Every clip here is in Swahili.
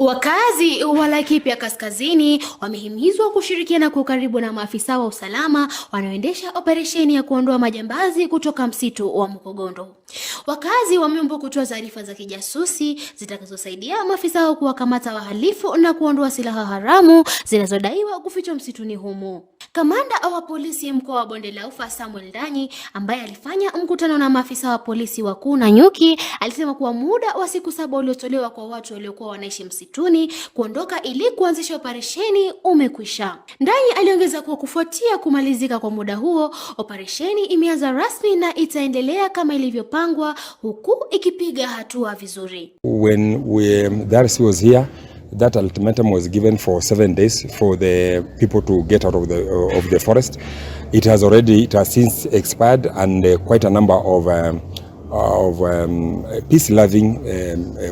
Wakazi wa Laikipia Kaskazini wamehimizwa kushirikiana kwa karibu na maafisa wa usalama wanaoendesha operesheni ya kuondoa majambazi kutoka msitu wa Mukogondo. Wakazi wameombwa kutoa taarifa za kijasusi zitakazosaidia maafisa hao kuwakamata wahalifu na kuondoa silaha haramu zinazodaiwa kufichwa msituni humo. Kamanda wa polisi mkoa wa Bonde la Ufa Samuel Ndanyi, ambaye alifanya mkutano na maafisa wa polisi wakuu Nanyuki, alisema kuwa muda wa siku 7 uliotolewa kwa watu waliokuwa wanaishi msituni kuondoka ili kuanzisha operesheni umekwisha. Ndanyi aliongeza kuwa kufuatia kumalizika kwa muda huo, operesheni imeanza rasmi na itaendelea kama ilivyopangwa, huku ikipiga hatua vizuri. When Darcy was here, that ultimatum was given for 7 days for the people to get out of the forest. It has since expired, and quite a number of peace-loving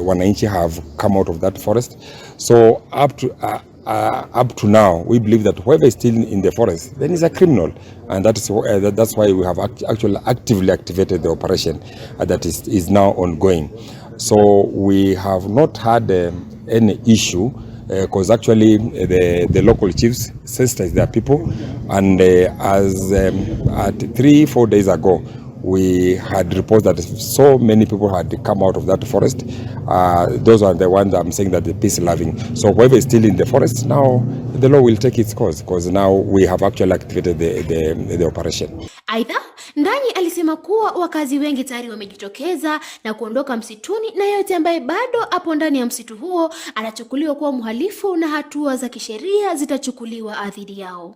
wananchi have come out of that forest. So up to now, we believe that whoever is still in the forest then is a criminal, and that's why we have actually actively activated the operation that is now ongoing. So we have not had any issue because actually the local chiefs sensitized their people, and as at 3-4 days ago we had reports that so many people had come out of that forest. Those are the ones that I'm saying that the peace loving. So whoever is still in the forest now, the law will take its course, because now we have actually activated the operation. Aidha, Ndanyi alisema kuwa wakazi wengi tayari wamejitokeza na kuondoka msituni, na yote ambaye bado hapo ndani ya msitu huo anachukuliwa kuwa mhalifu na hatua za kisheria zitachukuliwa dhidi yao.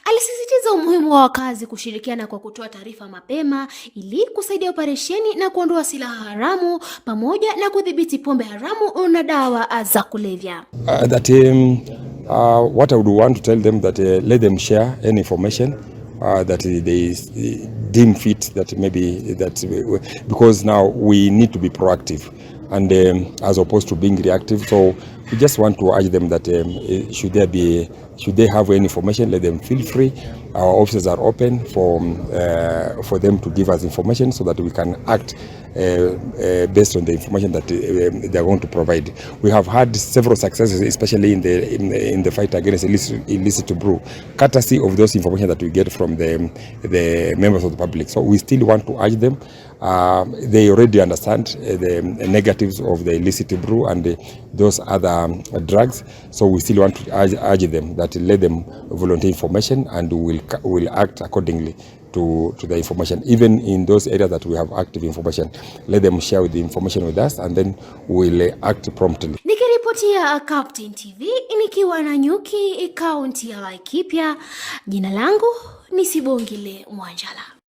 Alisisitiza umuhimu wa wakazi kushirikiana kwa kutoa taarifa mapema ili kusaidia operesheni na kuondoa silaha haramu pamoja na kudhibiti pombe haramu na dawa za kulevya. What I would want to tell them that let them share any information that they deem fit, that maybe because now we need to be proactive and as opposed to being reactive. So we just want to urge them that should they have any information, let them feel free. Our offices are open for them to give us information so that we can act based on the information that they are going to provide. We have had several successes, especially in the fight against illicit brew, courtesy of those information that we get from the members of the public. So we still want to urge them. They already understand the negatives of the illicit brew and those other drugs. So we still want to urge them that let them volunteer information, and will act accordingly to the information. Even in those areas that we have active information, let them share the information with us, and then we'll act promptly. Nikiripotia Captain TV nikiwa Nanyuki, kaunti ya Laikipia, jina langu ni Sibongile Mwanjala.